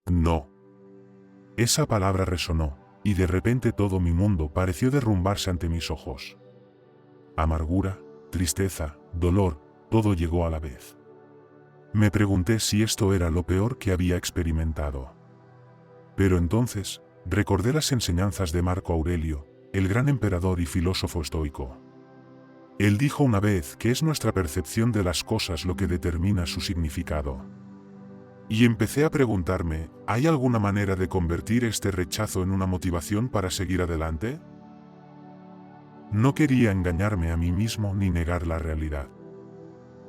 No. Esa palabra resonó, y de repente todo mi mundo pareció derrumbarse ante mis ojos. Amargura, tristeza, dolor, todo llegó a la vez. Me pregunté si esto era lo peor que había experimentado. Pero entonces, recordé las enseñanzas de Marco Aurelio, el gran emperador y filósofo estoico. Él dijo una vez que es nuestra percepción de las cosas lo que determina su significado. Y empecé a preguntarme, ¿hay alguna manera de convertir este rechazo en una motivación para seguir adelante? No quería engañarme a mí mismo ni negar la realidad.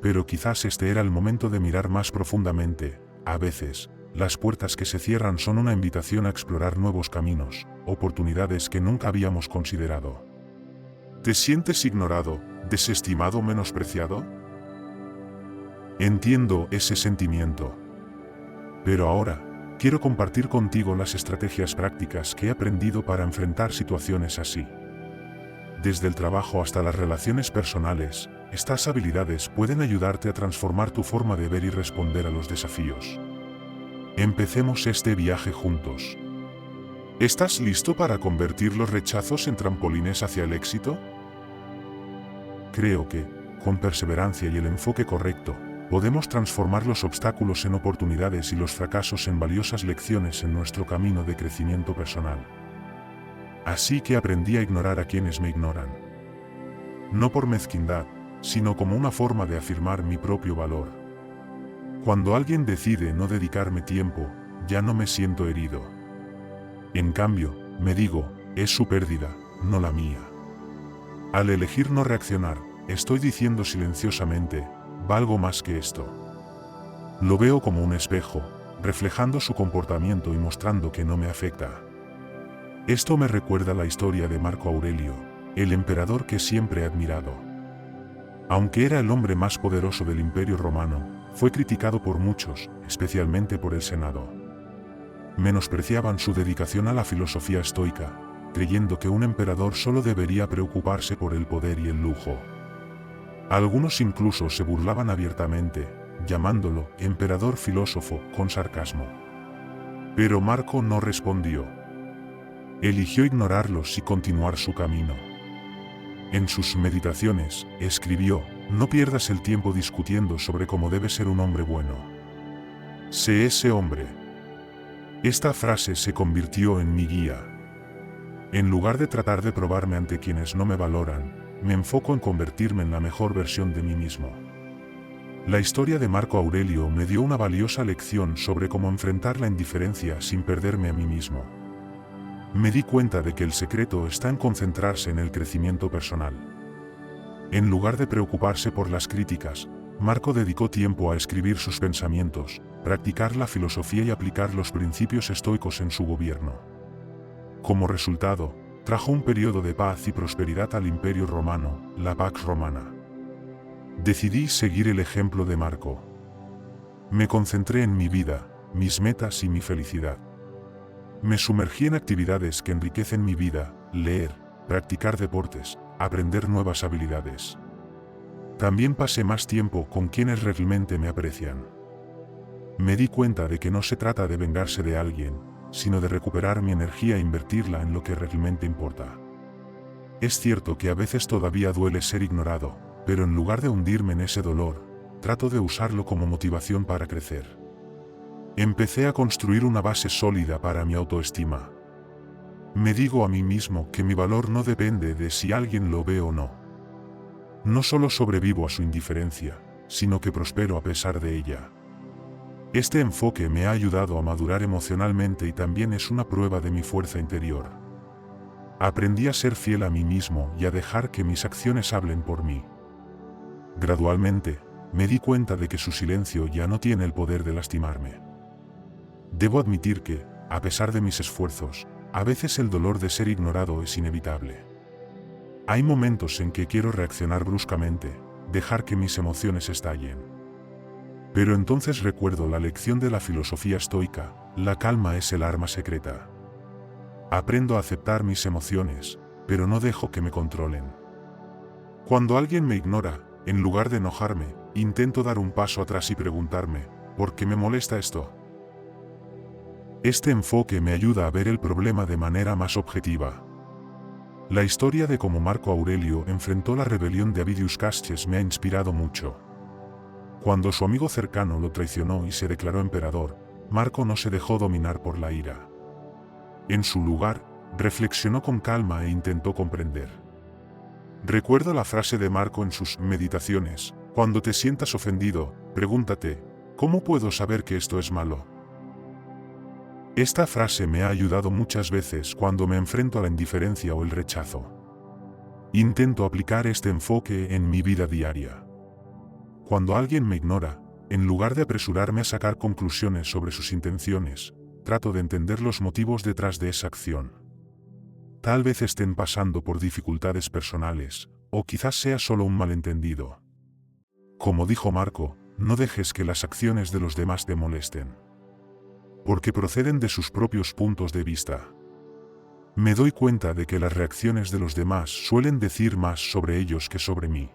Pero quizás este era el momento de mirar más profundamente. A veces, las puertas que se cierran son una invitación a explorar nuevos caminos, oportunidades que nunca habíamos considerado. ¿Te sientes ignorado, desestimado, menospreciado? Entiendo ese sentimiento. Pero ahora, quiero compartir contigo las estrategias prácticas que he aprendido para enfrentar situaciones así. Desde el trabajo hasta las relaciones personales, estas habilidades pueden ayudarte a transformar tu forma de ver y responder a los desafíos. Empecemos este viaje juntos. ¿Estás listo para convertir los rechazos en trampolines hacia el éxito? Creo que, con perseverancia y el enfoque correcto, podemos transformar los obstáculos en oportunidades y los fracasos en valiosas lecciones en nuestro camino de crecimiento personal. Así que aprendí a ignorar a quienes me ignoran. No por mezquindad, sino como una forma de afirmar mi propio valor. Cuando alguien decide no dedicarme tiempo, ya no me siento herido. En cambio, me digo, es su pérdida, no la mía. Al elegir no reaccionar, estoy diciendo silenciosamente, valgo más que esto. Lo veo como un espejo, reflejando su comportamiento y mostrando que no me afecta. Esto me recuerda la historia de Marco Aurelio, el emperador que siempre he admirado. Aunque era el hombre más poderoso del Imperio Romano, fue criticado por muchos, especialmente por el Senado. Menospreciaban su dedicación a la filosofía estoica, creyendo que un emperador solo debería preocuparse por el poder y el lujo. Algunos incluso se burlaban abiertamente, llamándolo emperador filósofo con sarcasmo. Pero Marco no respondió. Eligió ignorarlos y continuar su camino. En sus meditaciones, escribió, no pierdas el tiempo discutiendo sobre cómo debe ser un hombre bueno. Sé ese hombre. Esta frase se convirtió en mi guía. En lugar de tratar de probarme ante quienes no me valoran, me enfoco en convertirme en la mejor versión de mí mismo. La historia de Marco Aurelio me dio una valiosa lección sobre cómo enfrentar la indiferencia sin perderme a mí mismo. Me di cuenta de que el secreto está en concentrarse en el crecimiento personal. En lugar de preocuparse por las críticas, Marco dedicó tiempo a escribir sus pensamientos, practicar la filosofía y aplicar los principios estoicos en su gobierno. Como resultado, trajo un periodo de paz y prosperidad al Imperio Romano, la Pax Romana. Decidí seguir el ejemplo de Marco. Me concentré en mi vida, mis metas y mi felicidad. Me sumergí en actividades que enriquecen mi vida, leer, practicar deportes, aprender nuevas habilidades. También pasé más tiempo con quienes realmente me aprecian. Me di cuenta de que no se trata de vengarse de alguien, sino de recuperar mi energía e invertirla en lo que realmente importa. Es cierto que a veces todavía duele ser ignorado, pero en lugar de hundirme en ese dolor, trato de usarlo como motivación para crecer. Empecé a construir una base sólida para mi autoestima. Me digo a mí mismo que mi valor no depende de si alguien lo ve o no. No solo sobrevivo a su indiferencia, sino que prospero a pesar de ella. Este enfoque me ha ayudado a madurar emocionalmente y también es una prueba de mi fuerza interior. Aprendí a ser fiel a mí mismo y a dejar que mis acciones hablen por mí. Gradualmente, me di cuenta de que su silencio ya no tiene el poder de lastimarme. Debo admitir que, a pesar de mis esfuerzos, a veces el dolor de ser ignorado es inevitable. Hay momentos en que quiero reaccionar bruscamente, dejar que mis emociones estallen. Pero entonces recuerdo la lección de la filosofía estoica, la calma es el arma secreta. Aprendo a aceptar mis emociones, pero no dejo que me controlen. Cuando alguien me ignora, en lugar de enojarme, intento dar un paso atrás y preguntarme, ¿por qué me molesta esto? Este enfoque me ayuda a ver el problema de manera más objetiva. La historia de cómo Marco Aurelio enfrentó la rebelión de Avidius Castes me ha inspirado mucho. Cuando su amigo cercano lo traicionó y se declaró emperador, Marco no se dejó dominar por la ira. En su lugar, reflexionó con calma e intentó comprender. Recuerdo la frase de Marco en sus meditaciones: cuando te sientas ofendido, pregúntate, ¿cómo puedo saber que esto es malo? Esta frase me ha ayudado muchas veces cuando me enfrento a la indiferencia o el rechazo. Intento aplicar este enfoque en mi vida diaria. Cuando alguien me ignora, en lugar de apresurarme a sacar conclusiones sobre sus intenciones, trato de entender los motivos detrás de esa acción. Tal vez estén pasando por dificultades personales, o quizás sea solo un malentendido. Como dijo Marco, no dejes que las acciones de los demás te molesten, porque proceden de sus propios puntos de vista. Me doy cuenta de que las reacciones de los demás suelen decir más sobre ellos que sobre mí.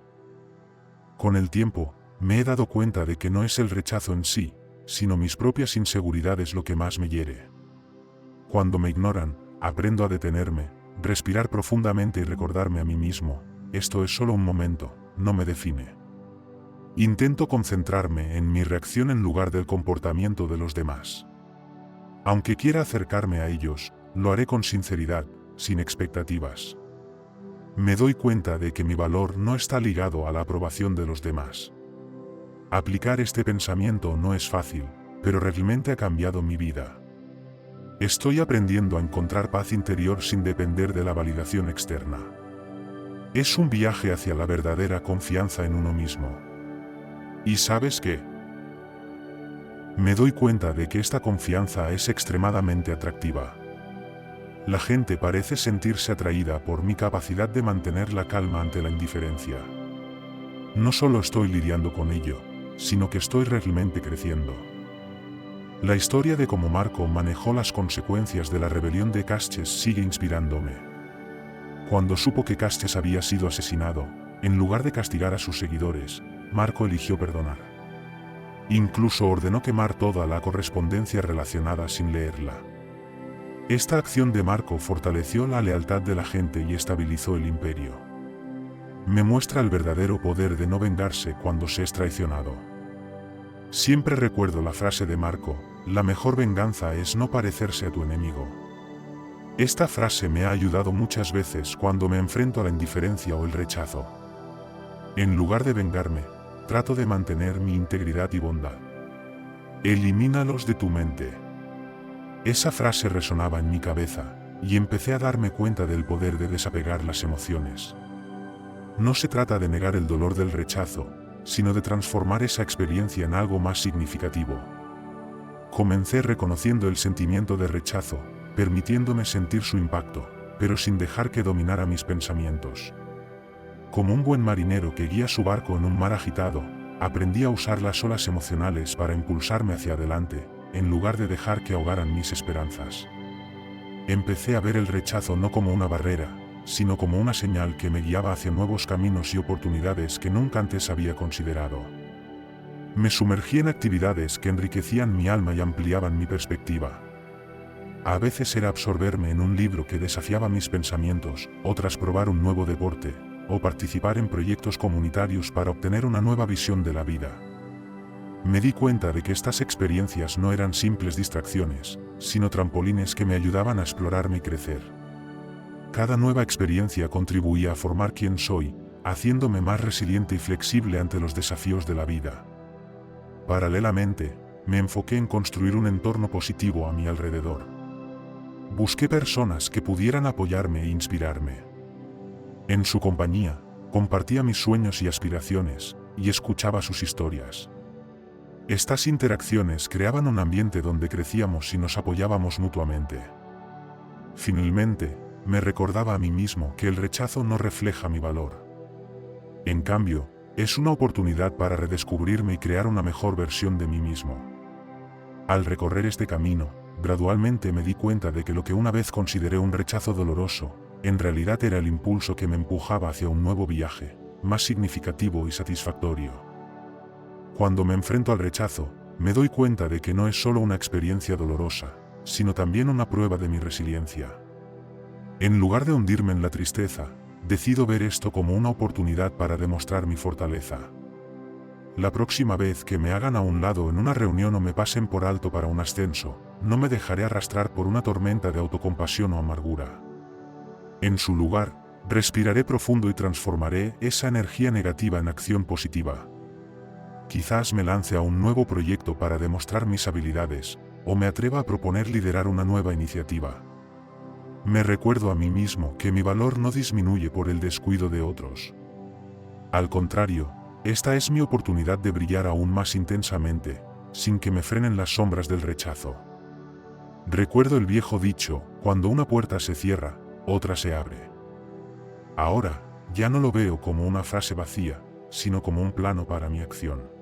Con el tiempo, me he dado cuenta de que no es el rechazo en sí, sino mis propias inseguridades lo que más me hiere. Cuando me ignoran, aprendo a detenerme, respirar profundamente y recordarme a mí mismo: esto es solo un momento, no me define. Intento concentrarme en mi reacción en lugar del comportamiento de los demás. Aunque quiera acercarme a ellos, lo haré con sinceridad, sin expectativas. Me doy cuenta de que mi valor no está ligado a la aprobación de los demás. Aplicar este pensamiento no es fácil, pero realmente ha cambiado mi vida. Estoy aprendiendo a encontrar paz interior sin depender de la validación externa. Es un viaje hacia la verdadera confianza en uno mismo. ¿Y sabes qué? Me doy cuenta de que esta confianza es extremadamente atractiva. La gente parece sentirse atraída por mi capacidad de mantener la calma ante la indiferencia. No solo estoy lidiando con ello, sino que estoy realmente creciendo. La historia de cómo Marco manejó las consecuencias de la rebelión de Castes sigue inspirándome. Cuando supo que Castes había sido asesinado, en lugar de castigar a sus seguidores, Marco eligió perdonar. Incluso ordenó quemar toda la correspondencia relacionada sin leerla. Esta acción de Marco fortaleció la lealtad de la gente y estabilizó el imperio. Me muestra el verdadero poder de no vengarse cuando se es traicionado. Siempre recuerdo la frase de Marco: la mejor venganza es no parecerse a tu enemigo. Esta frase me ha ayudado muchas veces cuando me enfrento a la indiferencia o el rechazo. En lugar de vengarme, trato de mantener mi integridad y bondad. Elimínalos de tu mente. Esa frase resonaba en mi cabeza, y empecé a darme cuenta del poder de desapegar las emociones. No se trata de negar el dolor del rechazo, sino de transformar esa experiencia en algo más significativo. Comencé reconociendo el sentimiento de rechazo, permitiéndome sentir su impacto, pero sin dejar que dominara mis pensamientos. Como un buen marinero que guía su barco en un mar agitado, aprendí a usar las olas emocionales para impulsarme hacia adelante, en lugar de dejar que ahogaran mis esperanzas. Empecé a ver el rechazo no como una barrera, sino como una señal que me guiaba hacia nuevos caminos y oportunidades que nunca antes había considerado. Me sumergí en actividades que enriquecían mi alma y ampliaban mi perspectiva. A veces era absorberme en un libro que desafiaba mis pensamientos, otras probar un nuevo deporte, o participar en proyectos comunitarios para obtener una nueva visión de la vida. Me di cuenta de que estas experiencias no eran simples distracciones, sino trampolines que me ayudaban a explorarme y crecer. Cada nueva experiencia contribuía a formar quien soy, haciéndome más resiliente y flexible ante los desafíos de la vida. Paralelamente, me enfoqué en construir un entorno positivo a mi alrededor. Busqué personas que pudieran apoyarme e inspirarme. En su compañía, compartía mis sueños y aspiraciones, y escuchaba sus historias. Estas interacciones creaban un ambiente donde crecíamos y nos apoyábamos mutuamente. Finalmente, me recordaba a mí mismo que el rechazo no refleja mi valor. En cambio, es una oportunidad para redescubrirme y crear una mejor versión de mí mismo. Al recorrer este camino, gradualmente me di cuenta de que lo que una vez consideré un rechazo doloroso, en realidad era el impulso que me empujaba hacia un nuevo viaje, más significativo y satisfactorio. Cuando me enfrento al rechazo, me doy cuenta de que no es solo una experiencia dolorosa, sino también una prueba de mi resiliencia. En lugar de hundirme en la tristeza, decido ver esto como una oportunidad para demostrar mi fortaleza. La próxima vez que me hagan a un lado en una reunión o me pasen por alto para un ascenso, no me dejaré arrastrar por una tormenta de autocompasión o amargura. En su lugar, respiraré profundo y transformaré esa energía negativa en acción positiva. Quizás me lance a un nuevo proyecto para demostrar mis habilidades, o me atreva a proponer liderar una nueva iniciativa. Me recuerdo a mí mismo que mi valor no disminuye por el descuido de otros. Al contrario, esta es mi oportunidad de brillar aún más intensamente, sin que me frenen las sombras del rechazo. Recuerdo el viejo dicho, cuando una puerta se cierra, otra se abre. Ahora, ya no lo veo como una frase vacía, sino como un plano para mi acción.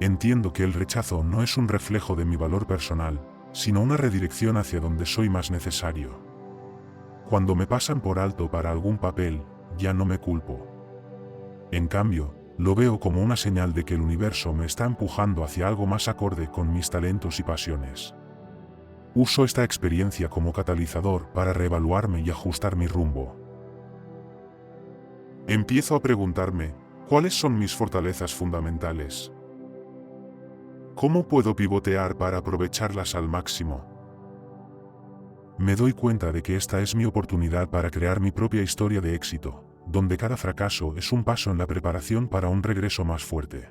Entiendo que el rechazo no es un reflejo de mi valor personal, sino una redirección hacia donde soy más necesario. Cuando me pasan por alto para algún papel, ya no me culpo. En cambio, lo veo como una señal de que el universo me está empujando hacia algo más acorde con mis talentos y pasiones. Uso esta experiencia como catalizador para reevaluarme y ajustar mi rumbo. Empiezo a preguntarme, ¿cuáles son mis fortalezas fundamentales? ¿Cómo puedo pivotear para aprovecharlas al máximo? Me doy cuenta de que esta es mi oportunidad para crear mi propia historia de éxito, donde cada fracaso es un paso en la preparación para un regreso más fuerte.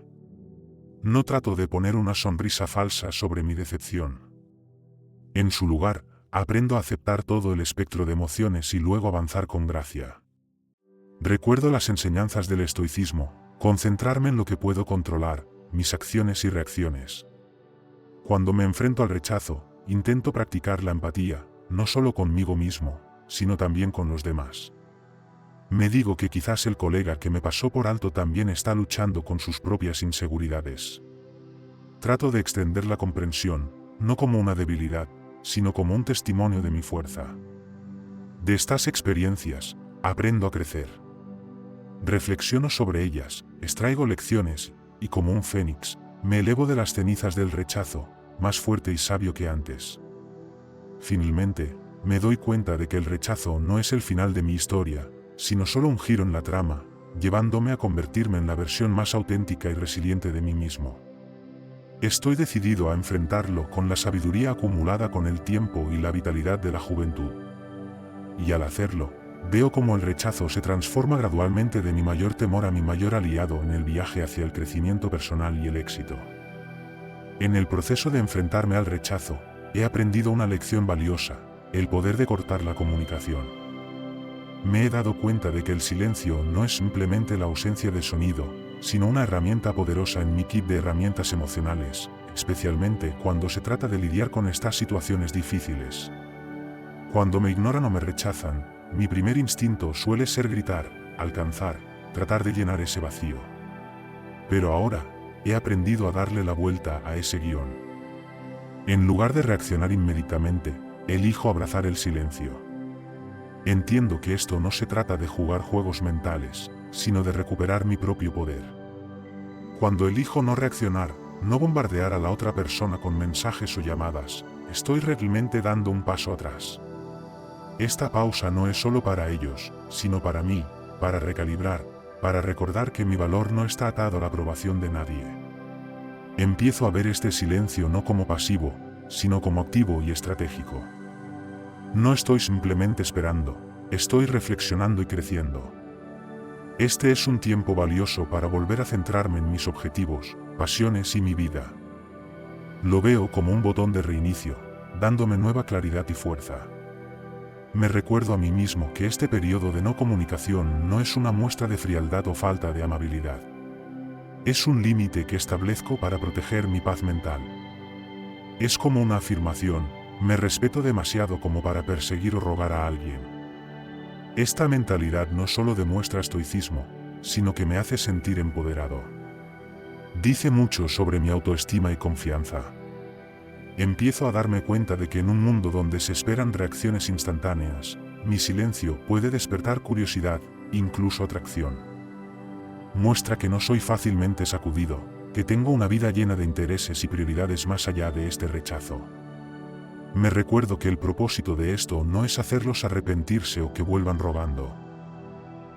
No trato de poner una sonrisa falsa sobre mi decepción. En su lugar, aprendo a aceptar todo el espectro de emociones y luego avanzar con gracia. Recuerdo las enseñanzas del estoicismo, concentrarme en lo que puedo controlar, mis acciones y reacciones. Cuando me enfrento al rechazo, intento practicar la empatía, no solo conmigo mismo, sino también con los demás. Me digo que quizás el colega que me pasó por alto también está luchando con sus propias inseguridades. Trato de extender la comprensión, no como una debilidad, sino como un testimonio de mi fuerza. De estas experiencias, aprendo a crecer. Reflexiono sobre ellas, extraigo lecciones, y como un fénix, me elevo de las cenizas del rechazo, más fuerte y sabio que antes. Finalmente, me doy cuenta de que el rechazo no es el final de mi historia, sino solo un giro en la trama, llevándome a convertirme en la versión más auténtica y resiliente de mí mismo. Estoy decidido a enfrentarlo con la sabiduría acumulada con el tiempo y la vitalidad de la juventud. Y al hacerlo, veo cómo el rechazo se transforma gradualmente de mi mayor temor a mi mayor aliado en el viaje hacia el crecimiento personal y el éxito. En el proceso de enfrentarme al rechazo, he aprendido una lección valiosa, el poder de cortar la comunicación. Me he dado cuenta de que el silencio no es simplemente la ausencia de sonido, sino una herramienta poderosa en mi kit de herramientas emocionales, especialmente cuando se trata de lidiar con estas situaciones difíciles. Cuando me ignoran o me rechazan, mi primer instinto suele ser gritar, alcanzar, tratar de llenar ese vacío. Pero ahora, he aprendido a darle la vuelta a ese guión. En lugar de reaccionar inmediatamente, elijo abrazar el silencio. Entiendo que esto no se trata de jugar juegos mentales, sino de recuperar mi propio poder. Cuando elijo no reaccionar, no bombardear a la otra persona con mensajes o llamadas, estoy realmente dando un paso atrás. Esta pausa no es solo para ellos, sino para mí, para recalibrar, para recordar que mi valor no está atado a la aprobación de nadie. Empiezo a ver este silencio no como pasivo, sino como activo y estratégico. No estoy simplemente esperando, estoy reflexionando y creciendo. Este es un tiempo valioso para volver a centrarme en mis objetivos, pasiones y mi vida. Lo veo como un botón de reinicio, dándome nueva claridad y fuerza. Me recuerdo a mí mismo que este periodo de no comunicación no es una muestra de frialdad o falta de amabilidad. Es un límite que establezco para proteger mi paz mental. Es como una afirmación, me respeto demasiado como para perseguir o rogar a alguien. Esta mentalidad no solo demuestra estoicismo, sino que me hace sentir empoderado. Dice mucho sobre mi autoestima y confianza. Empiezo a darme cuenta de que en un mundo donde se esperan reacciones instantáneas, mi silencio puede despertar curiosidad, incluso atracción. Muestra que no soy fácilmente sacudido, que tengo una vida llena de intereses y prioridades más allá de este rechazo. Me recuerdo que el propósito de esto no es hacerlos arrepentirse o que vuelvan robando.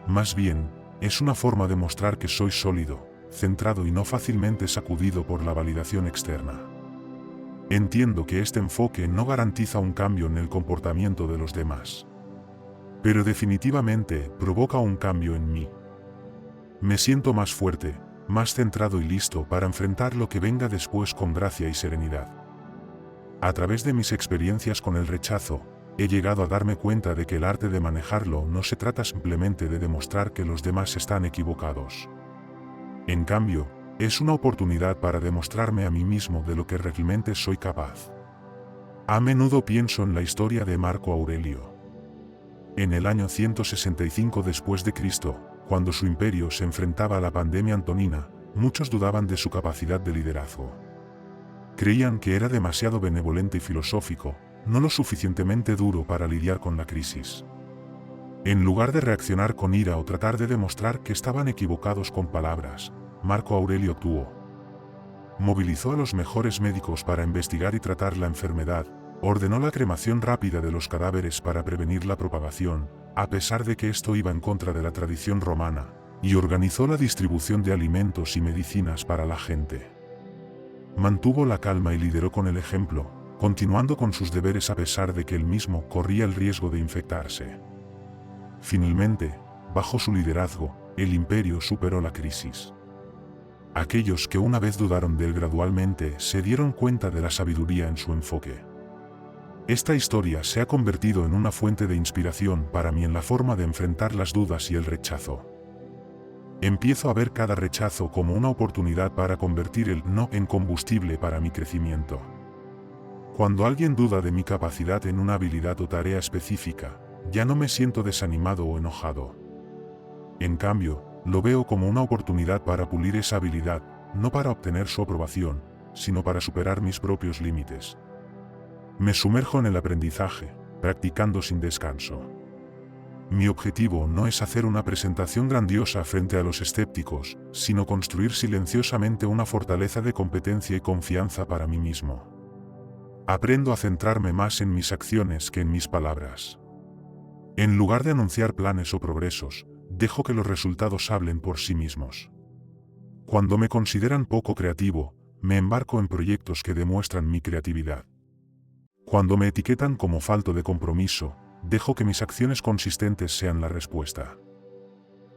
Más bien, es una forma de mostrar que soy sólido, centrado y no fácilmente sacudido por la validación externa. Entiendo que este enfoque no garantiza un cambio en el comportamiento de los demás, pero definitivamente provoca un cambio en mí. Me siento más fuerte, más centrado y listo para enfrentar lo que venga después con gracia y serenidad. A través de mis experiencias con el rechazo, he llegado a darme cuenta de que el arte de manejarlo no se trata simplemente de demostrar que los demás están equivocados. En cambio, es una oportunidad para demostrarme a mí mismo de lo que realmente soy capaz. A menudo pienso en la historia de Marco Aurelio. En el año 165 después de Cristo, cuando su imperio se enfrentaba a la pandemia antonina, muchos dudaban de su capacidad de liderazgo. Creían que era demasiado benevolente y filosófico, no lo suficientemente duro para lidiar con la crisis. En lugar de reaccionar con ira o tratar de demostrar que estaban equivocados con palabras, Marco Aurelio actuó. Movilizó a los mejores médicos para investigar y tratar la enfermedad, ordenó la cremación rápida de los cadáveres para prevenir la propagación, a pesar de que esto iba en contra de la tradición romana, y organizó la distribución de alimentos y medicinas para la gente. Mantuvo la calma y lideró con el ejemplo, continuando con sus deberes a pesar de que él mismo corría el riesgo de infectarse. Finalmente, bajo su liderazgo, el imperio superó la crisis. Aquellos que una vez dudaron de él gradualmente se dieron cuenta de la sabiduría en su enfoque. Esta historia se ha convertido en una fuente de inspiración para mí en la forma de enfrentar las dudas y el rechazo. Empiezo a ver cada rechazo como una oportunidad para convertir el no en combustible para mi crecimiento. Cuando alguien duda de mi capacidad en una habilidad o tarea específica, ya no me siento desanimado o enojado. En cambio, lo veo como una oportunidad para pulir esa habilidad, no para obtener su aprobación, sino para superar mis propios límites. Me sumerjo en el aprendizaje, practicando sin descanso. Mi objetivo no es hacer una presentación grandiosa frente a los escépticos, sino construir silenciosamente una fortaleza de competencia y confianza para mí mismo. Aprendo a centrarme más en mis acciones que en mis palabras. En lugar de anunciar planes o progresos, dejo que los resultados hablen por sí mismos. Cuando me consideran poco creativo, me embarco en proyectos que demuestran mi creatividad. Cuando me etiquetan como falto de compromiso, dejo que mis acciones consistentes sean la respuesta.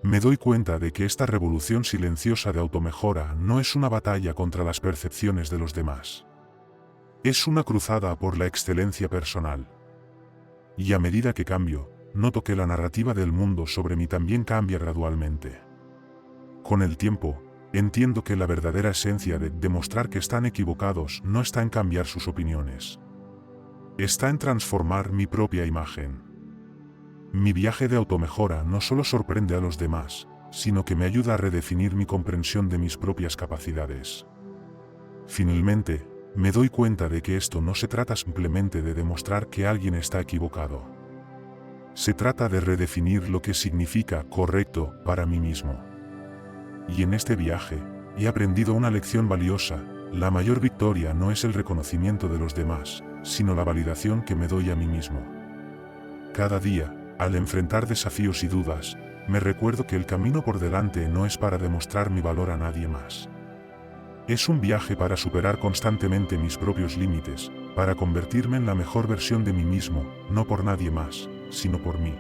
Me doy cuenta de que esta revolución silenciosa de automejora no es una batalla contra las percepciones de los demás. Es una cruzada por la excelencia personal. Y a medida que cambio, noto que la narrativa del mundo sobre mí también cambia gradualmente. Con el tiempo, entiendo que la verdadera esencia de demostrar que están equivocados no está en cambiar sus opiniones. Está en transformar mi propia imagen. Mi viaje de automejora no solo sorprende a los demás, sino que me ayuda a redefinir mi comprensión de mis propias capacidades. Finalmente, me doy cuenta de que esto no se trata simplemente de demostrar que alguien está equivocado. Se trata de redefinir lo que significa correcto para mí mismo. Y en este viaje, he aprendido una lección valiosa: la mayor victoria no es el reconocimiento de los demás, sino la validación que me doy a mí mismo. Cada día, al enfrentar desafíos y dudas, me recuerdo que el camino por delante no es para demostrar mi valor a nadie más. Es un viaje para superar constantemente mis propios límites, para convertirme en la mejor versión de mí mismo, no por nadie más, sino por mí.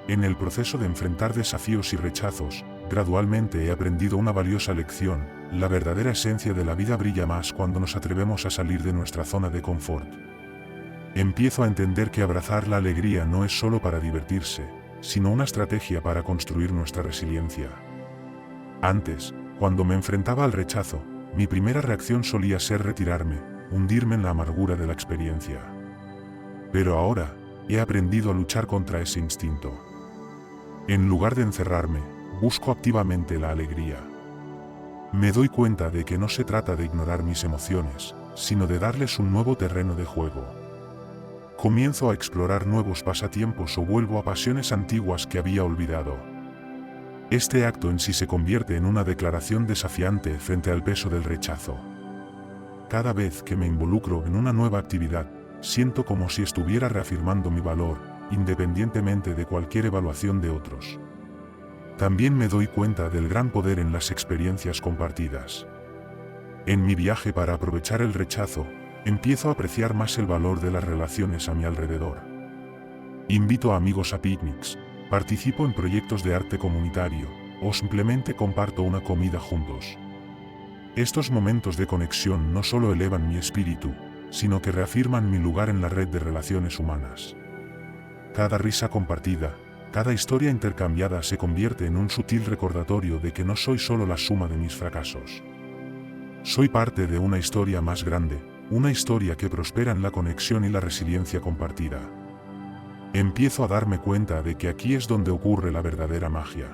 En el proceso de enfrentar desafíos y rechazos, gradualmente he aprendido una valiosa lección: la verdadera esencia de la vida brilla más cuando nos atrevemos a salir de nuestra zona de confort. Empiezo a entender que abrazar la alegría no es solo para divertirse, sino una estrategia para construir nuestra resiliencia. Antes, cuando me enfrentaba al rechazo, mi primera reacción solía ser retirarme, hundirme en la amargura de la experiencia. Pero ahora, he aprendido a luchar contra ese instinto. En lugar de encerrarme, busco activamente la alegría. Me doy cuenta de que no se trata de ignorar mis emociones, sino de darles un nuevo terreno de juego. Comienzo a explorar nuevos pasatiempos o vuelvo a pasiones antiguas que había olvidado. Este acto en sí se convierte en una declaración desafiante frente al peso del rechazo. Cada vez que me involucro en una nueva actividad, siento como si estuviera reafirmando mi valor, independientemente de cualquier evaluación de otros. También me doy cuenta del gran poder en las experiencias compartidas. En mi viaje para aprovechar el rechazo, empiezo a apreciar más el valor de las relaciones a mi alrededor. Invito a amigos a picnics, participo en proyectos de arte comunitario, o simplemente comparto una comida juntos. Estos momentos de conexión no solo elevan mi espíritu, sino que reafirman mi lugar en la red de relaciones humanas. Cada risa compartida, cada historia intercambiada se convierte en un sutil recordatorio de que no soy solo la suma de mis fracasos. Soy parte de una historia más grande, una historia que prospera en la conexión y la resiliencia compartida. Empiezo a darme cuenta de que aquí es donde ocurre la verdadera magia.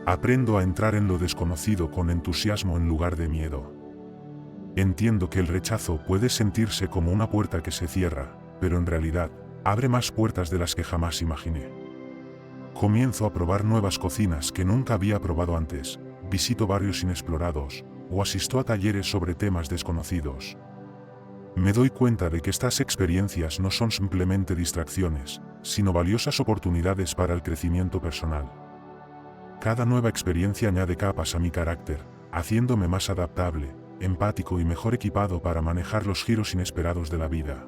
Aprendo a entrar en lo desconocido con entusiasmo en lugar de miedo. Entiendo que el rechazo puede sentirse como una puerta que se cierra, pero en realidad, abre más puertas de las que jamás imaginé. Comienzo a probar nuevas cocinas que nunca había probado antes, visito barrios inexplorados, o asisto a talleres sobre temas desconocidos. Me doy cuenta de que estas experiencias no son simplemente distracciones, sino valiosas oportunidades para el crecimiento personal. Cada nueva experiencia añade capas a mi carácter, haciéndome más adaptable, empático y mejor equipado para manejar los giros inesperados de la vida.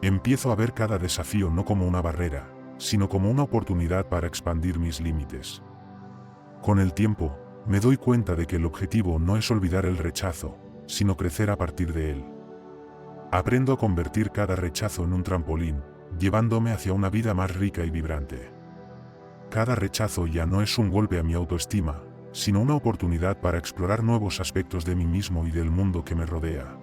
Empiezo a ver cada desafío no como una barrera, sino como una oportunidad para expandir mis límites. Con el tiempo, me doy cuenta de que el objetivo no es olvidar el rechazo, sino crecer a partir de él. Aprendo a convertir cada rechazo en un trampolín, llevándome hacia una vida más rica y vibrante. Cada rechazo ya no es un golpe a mi autoestima, sino una oportunidad para explorar nuevos aspectos de mí mismo y del mundo que me rodea.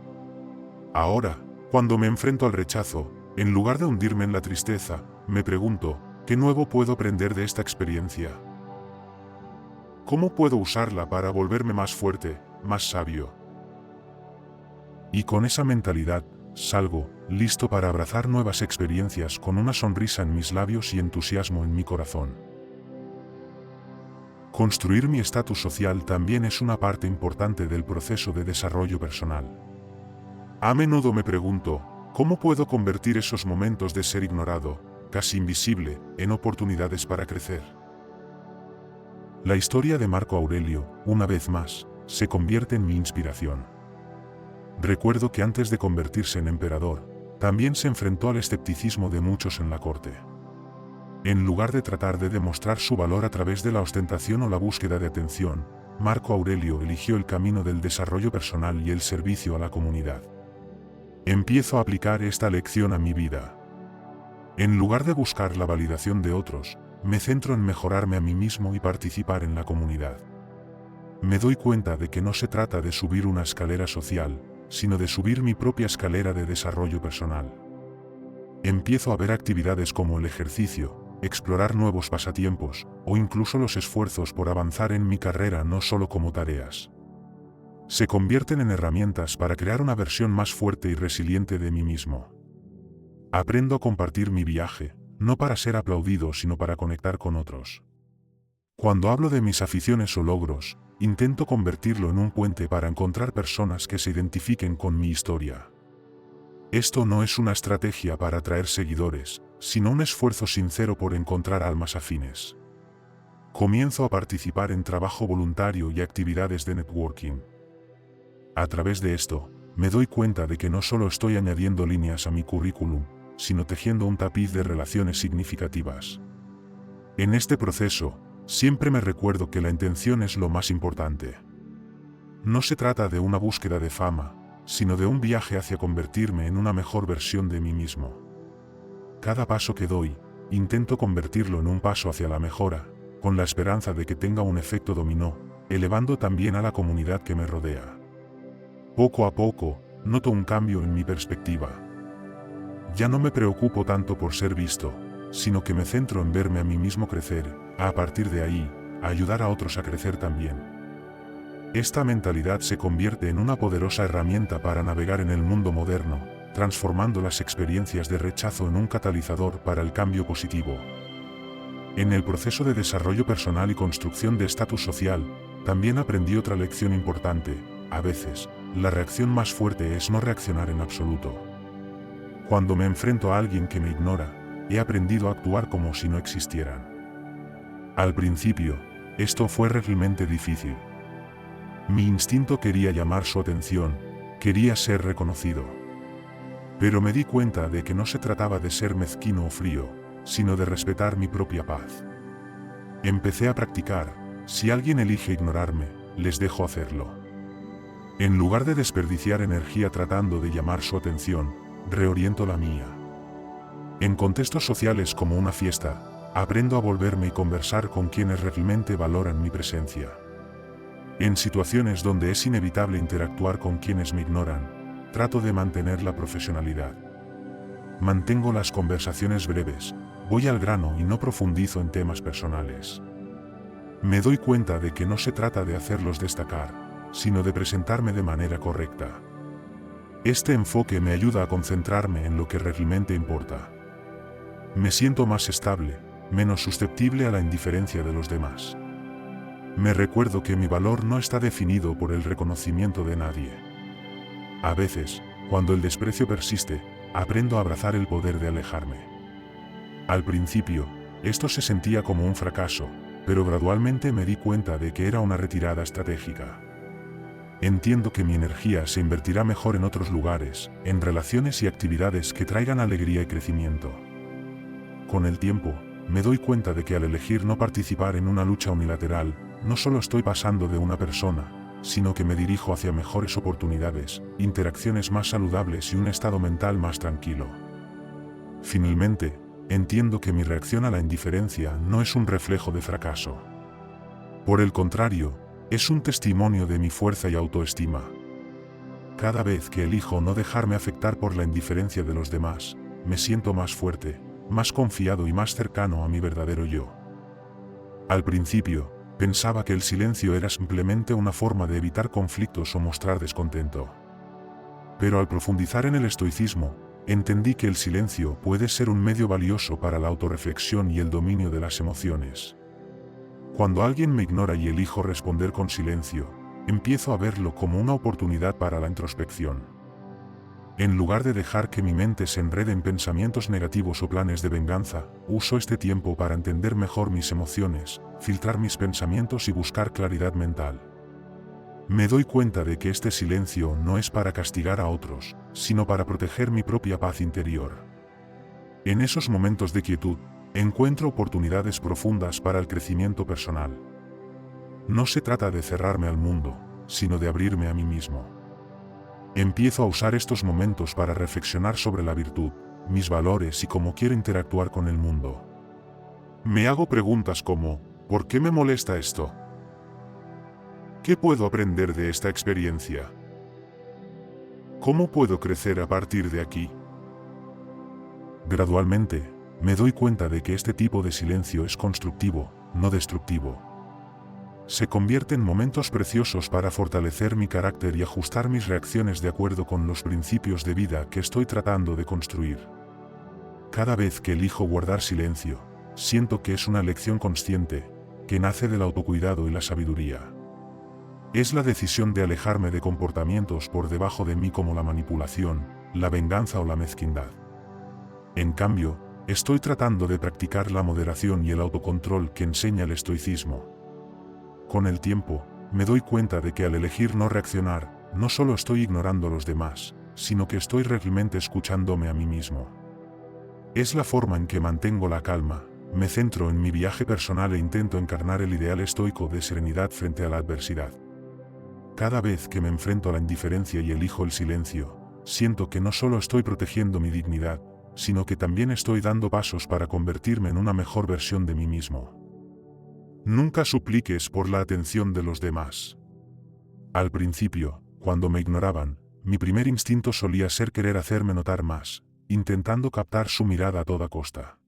Ahora, cuando me enfrento al rechazo, en lugar de hundirme en la tristeza, me pregunto, ¿qué nuevo puedo aprender de esta experiencia? ¿Cómo puedo usarla para volverme más fuerte, más sabio? Y con esa mentalidad, salgo, listo para abrazar nuevas experiencias con una sonrisa en mis labios y entusiasmo en mi corazón. Construir mi estatus social también es una parte importante del proceso de desarrollo personal. A menudo me pregunto, ¿cómo puedo convertir esos momentos de ser ignorado, casi invisible, en oportunidades para crecer? La historia de Marco Aurelio, una vez más, se convierte en mi inspiración. Recuerdo que antes de convertirse en emperador, también se enfrentó al escepticismo de muchos en la corte. En lugar de tratar de demostrar su valor a través de la ostentación o la búsqueda de atención, Marco Aurelio eligió el camino del desarrollo personal y el servicio a la comunidad. Empiezo a aplicar esta lección a mi vida. En lugar de buscar la validación de otros, me centro en mejorarme a mí mismo y participar en la comunidad. Me doy cuenta de que no se trata de subir una escalera social, sino de subir mi propia escalera de desarrollo personal. Empiezo a ver actividades como el ejercicio, explorar nuevos pasatiempos, o incluso los esfuerzos por avanzar en mi carrera no solo como tareas. Se convierten en herramientas para crear una versión más fuerte y resiliente de mí mismo. Aprendo a compartir mi viaje, no para ser aplaudido sino para conectar con otros. Cuando hablo de mis aficiones o logros, intento convertirlo en un puente para encontrar personas que se identifiquen con mi historia. Esto no es una estrategia para atraer seguidores, sino un esfuerzo sincero por encontrar almas afines. Comienzo a participar en trabajo voluntario y actividades de networking. A través de esto, me doy cuenta de que no solo estoy añadiendo líneas a mi currículum, sino tejiendo un tapiz de relaciones significativas. En este proceso, siempre me recuerdo que la intención es lo más importante. No se trata de una búsqueda de fama, sino de un viaje hacia convertirme en una mejor versión de mí mismo. Cada paso que doy, intento convertirlo en un paso hacia la mejora, con la esperanza de que tenga un efecto dominó, elevando también a la comunidad que me rodea. Poco a poco, noto un cambio en mi perspectiva. Ya no me preocupo tanto por ser visto, sino que me centro en verme a mí mismo crecer, a partir de ahí, a ayudar a otros a crecer también. Esta mentalidad se convierte en una poderosa herramienta para navegar en el mundo moderno, transformando las experiencias de rechazo en un catalizador para el cambio positivo. En el proceso de desarrollo personal y construcción de estatus social, también aprendí otra lección importante: a veces, la reacción más fuerte es no reaccionar en absoluto. Cuando me enfrento a alguien que me ignora, he aprendido a actuar como si no existieran. Al principio, esto fue realmente difícil. Mi instinto quería llamar su atención, quería ser reconocido. Pero me di cuenta de que no se trataba de ser mezquino o frío, sino de respetar mi propia paz. Empecé a practicar: si alguien elige ignorarme, les dejo hacerlo. En lugar de desperdiciar energía tratando de llamar su atención, reoriento la mía. En contextos sociales como una fiesta, aprendo a volverme y conversar con quienes realmente valoran mi presencia. En situaciones donde es inevitable interactuar con quienes me ignoran, trato de mantener la profesionalidad. Mantengo las conversaciones breves, voy al grano y no profundizo en temas personales. Me doy cuenta de que no se trata de hacerlos destacar, sino de presentarme de manera correcta. Este enfoque me ayuda a concentrarme en lo que realmente importa. Me siento más estable, menos susceptible a la indiferencia de los demás. Me recuerdo que mi valor no está definido por el reconocimiento de nadie. A veces, cuando el desprecio persiste, aprendo a abrazar el poder de alejarme. Al principio, esto se sentía como un fracaso, pero gradualmente me di cuenta de que era una retirada estratégica. Entiendo que mi energía se invertirá mejor en otros lugares, en relaciones y actividades que traigan alegría y crecimiento. Con el tiempo, me doy cuenta de que al elegir no participar en una lucha unilateral, no solo estoy pasando de una persona, sino que me dirijo hacia mejores oportunidades, interacciones más saludables y un estado mental más tranquilo. Finalmente, entiendo que mi reacción a la indiferencia no es un reflejo de fracaso. Por el contrario, es un testimonio de mi fuerza y autoestima. Cada vez que elijo no dejarme afectar por la indiferencia de los demás, me siento más fuerte, más confiado y más cercano a mi verdadero yo. Al principio, pensaba que el silencio era simplemente una forma de evitar conflictos o mostrar descontento. Pero al profundizar en el estoicismo, entendí que el silencio puede ser un medio valioso para la autorreflexión y el dominio de las emociones. Cuando alguien me ignora y elijo responder con silencio, empiezo a verlo como una oportunidad para la introspección. En lugar de dejar que mi mente se enrede en pensamientos negativos o planes de venganza, uso este tiempo para entender mejor mis emociones, filtrar mis pensamientos y buscar claridad mental. Me doy cuenta de que este silencio no es para castigar a otros, sino para proteger mi propia paz interior. En esos momentos de quietud, encuentro oportunidades profundas para el crecimiento personal. No se trata de cerrarme al mundo, sino de abrirme a mí mismo. Empiezo a usar estos momentos para reflexionar sobre la virtud, mis valores y cómo quiero interactuar con el mundo. Me hago preguntas como: ¿por qué me molesta esto? ¿Qué puedo aprender de esta experiencia? ¿Cómo puedo crecer a partir de aquí? Gradualmente, me doy cuenta de que este tipo de silencio es constructivo, no destructivo. Se convierte en momentos preciosos para fortalecer mi carácter y ajustar mis reacciones de acuerdo con los principios de vida que estoy tratando de construir. Cada vez que elijo guardar silencio, siento que es una elección consciente, que nace del autocuidado y la sabiduría. Es la decisión de alejarme de comportamientos por debajo de mí como la manipulación, la venganza o la mezquindad. En cambio, estoy tratando de practicar la moderación y el autocontrol que enseña el estoicismo. Con el tiempo, me doy cuenta de que al elegir no reaccionar, no solo estoy ignorando a los demás, sino que estoy realmente escuchándome a mí mismo. Es la forma en que mantengo la calma, me centro en mi viaje personal e intento encarnar el ideal estoico de serenidad frente a la adversidad. Cada vez que me enfrento a la indiferencia y elijo el silencio, siento que no solo estoy protegiendo mi dignidad, sino que también estoy dando pasos para convertirme en una mejor versión de mí mismo. Nunca supliques por la atención de los demás. Al principio, cuando me ignoraban, mi primer instinto solía ser querer hacerme notar más, intentando captar su mirada a toda costa.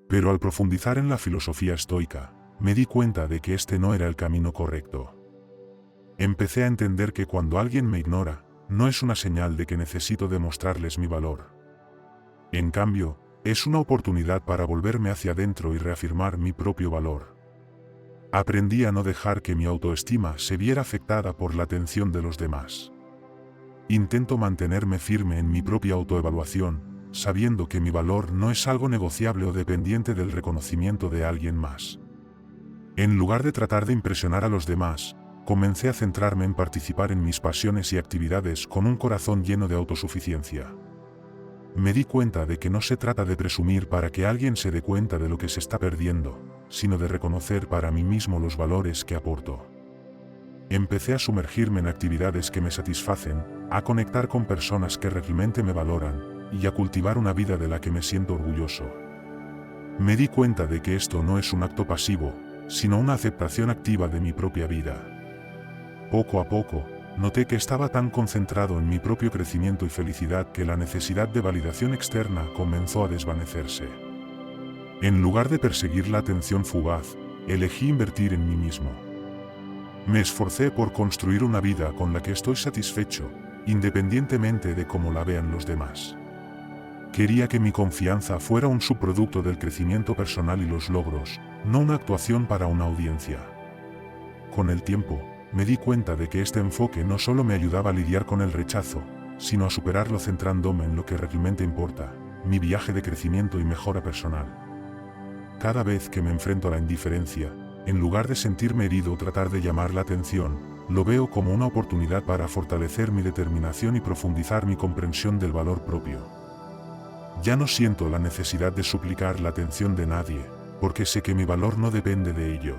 Pero al profundizar en la filosofía estoica, me di cuenta de que este no era el camino correcto. Empecé a entender que cuando alguien me ignora, no es una señal de que necesito demostrarles mi valor. En cambio, es una oportunidad para volverme hacia adentro y reafirmar mi propio valor. Aprendí a no dejar que mi autoestima se viera afectada por la atención de los demás. Intento mantenerme firme en mi propia autoevaluación, sabiendo que mi valor no es algo negociable o dependiente del reconocimiento de alguien más. En lugar de tratar de impresionar a los demás, comencé a centrarme en participar en mis pasiones y actividades con un corazón lleno de autosuficiencia. Me di cuenta de que no se trata de presumir para que alguien se dé cuenta de lo que se está perdiendo, sino de reconocer para mí mismo los valores que aporto. Empecé a sumergirme en actividades que me satisfacen, a conectar con personas que realmente me valoran, y a cultivar una vida de la que me siento orgulloso. Me di cuenta de que esto no es un acto pasivo, sino una aceptación activa de mi propia vida. Poco a poco, noté que estaba tan concentrado en mi propio crecimiento y felicidad que la necesidad de validación externa comenzó a desvanecerse. En lugar de perseguir la atención fugaz, elegí invertir en mí mismo. Me esforcé por construir una vida con la que estoy satisfecho, independientemente de cómo la vean los demás. Quería que mi confianza fuera un subproducto del crecimiento personal y los logros, no una actuación para una audiencia. Con el tiempo, me di cuenta de que este enfoque no solo me ayudaba a lidiar con el rechazo, sino a superarlo centrándome en lo que realmente importa, mi viaje de crecimiento y mejora personal. Cada vez que me enfrento a la indiferencia, en lugar de sentirme herido o tratar de llamar la atención, lo veo como una oportunidad para fortalecer mi determinación y profundizar mi comprensión del valor propio. Ya no siento la necesidad de suplicar la atención de nadie, porque sé que mi valor no depende de ello.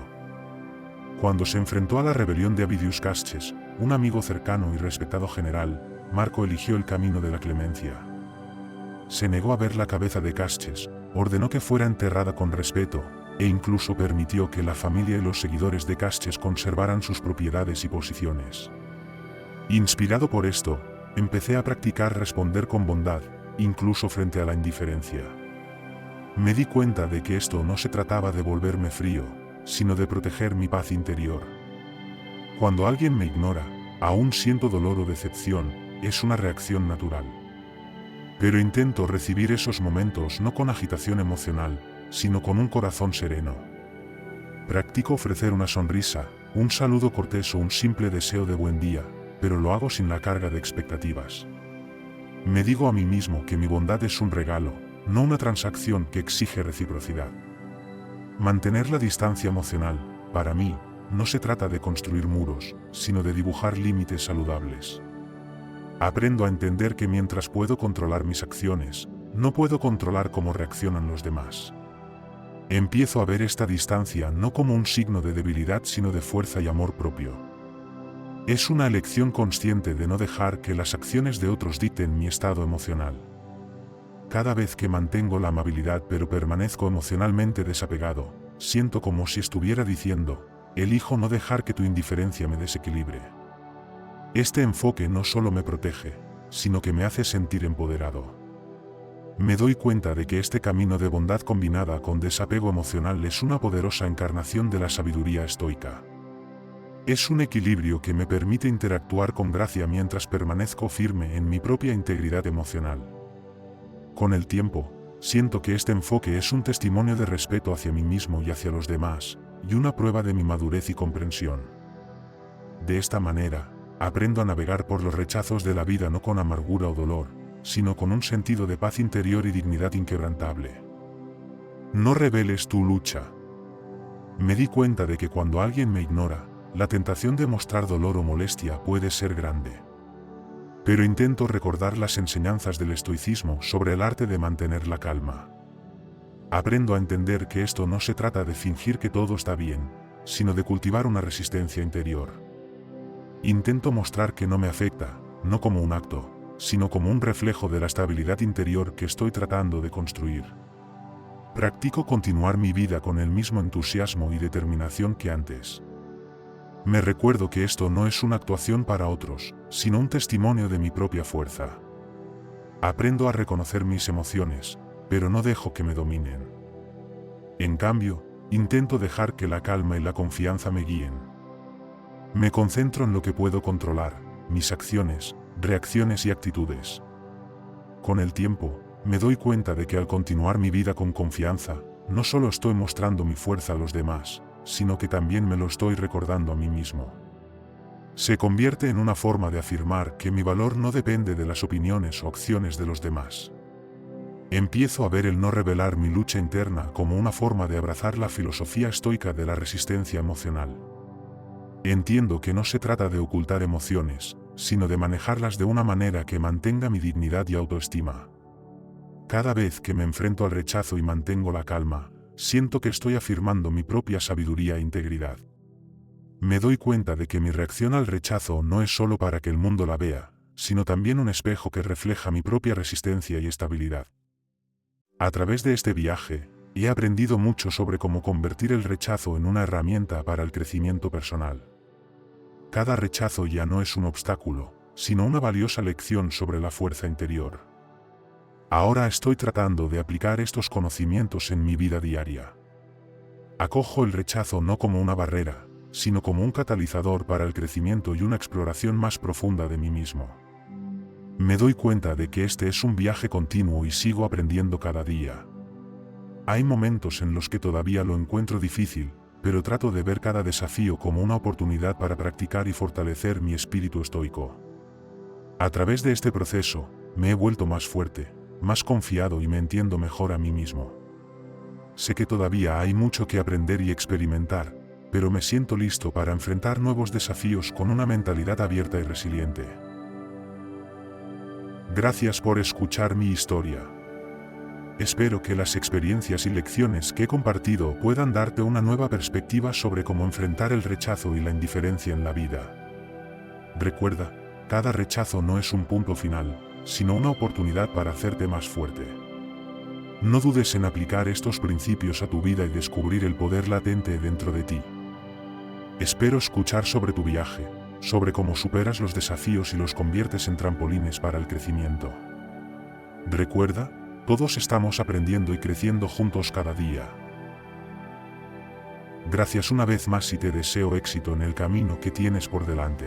Cuando se enfrentó a la rebelión de Avidius Casches, un amigo cercano y respetado general, Marco eligió el camino de la clemencia. Se negó a ver la cabeza de Casches, ordenó que fuera enterrada con respeto, e incluso permitió que la familia y los seguidores de Casches conservaran sus propiedades y posiciones. Inspirado por esto, empecé a practicar responder con bondad, incluso frente a la indiferencia. Me di cuenta de que esto no se trataba de volverme frío, sino de proteger mi paz interior. Cuando alguien me ignora, aún siento dolor o decepción, es una reacción natural. Pero intento recibir esos momentos no con agitación emocional, sino con un corazón sereno. Practico ofrecer una sonrisa, un saludo cortés o un simple deseo de buen día, pero lo hago sin la carga de expectativas. Me digo a mí mismo que mi bondad es un regalo, no una transacción que exige reciprocidad. Mantener la distancia emocional, para mí, no se trata de construir muros, sino de dibujar límites saludables. Aprendo a entender que mientras puedo controlar mis acciones, no puedo controlar cómo reaccionan los demás. Empiezo a ver esta distancia no como un signo de debilidad sino de fuerza y amor propio. Es una elección consciente de no dejar que las acciones de otros dicten mi estado emocional. Cada vez que mantengo la amabilidad pero permanezco emocionalmente desapegado, siento como si estuviera diciendo, elijo no dejar que tu indiferencia me desequilibre. Este enfoque no solo me protege, sino que me hace sentir empoderado. Me doy cuenta de que este camino de bondad combinada con desapego emocional es una poderosa encarnación de la sabiduría estoica. Es un equilibrio que me permite interactuar con gracia mientras permanezco firme en mi propia integridad emocional. Con el tiempo, siento que este enfoque es un testimonio de respeto hacia mí mismo y hacia los demás, y una prueba de mi madurez y comprensión. De esta manera, aprendo a navegar por los rechazos de la vida no con amargura o dolor, sino con un sentido de paz interior y dignidad inquebrantable. No reveles tu lucha. Me di cuenta de que cuando alguien me ignora, la tentación de mostrar dolor o molestia puede ser grande. Pero intento recordar las enseñanzas del estoicismo sobre el arte de mantener la calma. Aprendo a entender que esto no se trata de fingir que todo está bien, sino de cultivar una resistencia interior. Intento mostrar que no me afecta, no como un acto, sino como un reflejo de la estabilidad interior que estoy tratando de construir. Practico continuar mi vida con el mismo entusiasmo y determinación que antes. Me recuerdo que esto no es una actuación para otros, sino un testimonio de mi propia fuerza. Aprendo a reconocer mis emociones, pero no dejo que me dominen. En cambio, intento dejar que la calma y la confianza me guíen. Me concentro en lo que puedo controlar, mis acciones, reacciones y actitudes. Con el tiempo, me doy cuenta de que al continuar mi vida con confianza, no solo estoy mostrando mi fuerza a los demás, sino que también me lo estoy recordando a mí mismo. Se convierte en una forma de afirmar que mi valor no depende de las opiniones o acciones de los demás. Empiezo a ver el no revelar mi lucha interna como una forma de abrazar la filosofía estoica de la resistencia emocional. Entiendo que no se trata de ocultar emociones, sino de manejarlas de una manera que mantenga mi dignidad y autoestima. Cada vez que me enfrento al rechazo y mantengo la calma, siento que estoy afirmando mi propia sabiduría e integridad. Me doy cuenta de que mi reacción al rechazo no es solo para que el mundo la vea, sino también un espejo que refleja mi propia resistencia y estabilidad. A través de este viaje, he aprendido mucho sobre cómo convertir el rechazo en una herramienta para el crecimiento personal. Cada rechazo ya no es un obstáculo, sino una valiosa lección sobre la fuerza interior. Ahora estoy tratando de aplicar estos conocimientos en mi vida diaria. Acojo el rechazo no como una barrera, sino como un catalizador para el crecimiento y una exploración más profunda de mí mismo. Me doy cuenta de que este es un viaje continuo y sigo aprendiendo cada día. Hay momentos en los que todavía lo encuentro difícil, pero trato de ver cada desafío como una oportunidad para practicar y fortalecer mi espíritu estoico. A través de este proceso, me he vuelto más fuerte, más confiado y me entiendo mejor a mí mismo. Sé que todavía hay mucho que aprender y experimentar, pero me siento listo para enfrentar nuevos desafíos con una mentalidad abierta y resiliente. Gracias por escuchar mi historia. Espero que las experiencias y lecciones que he compartido puedan darte una nueva perspectiva sobre cómo enfrentar el rechazo y la indiferencia en la vida. Recuerda, cada rechazo no es un punto final, sino una oportunidad para hacerte más fuerte. No dudes en aplicar estos principios a tu vida y descubrir el poder latente dentro de ti. Espero escuchar sobre tu viaje, sobre cómo superas los desafíos y los conviertes en trampolines para el crecimiento. Recuerda, todos estamos aprendiendo y creciendo juntos cada día. Gracias una vez más y te deseo éxito en el camino que tienes por delante.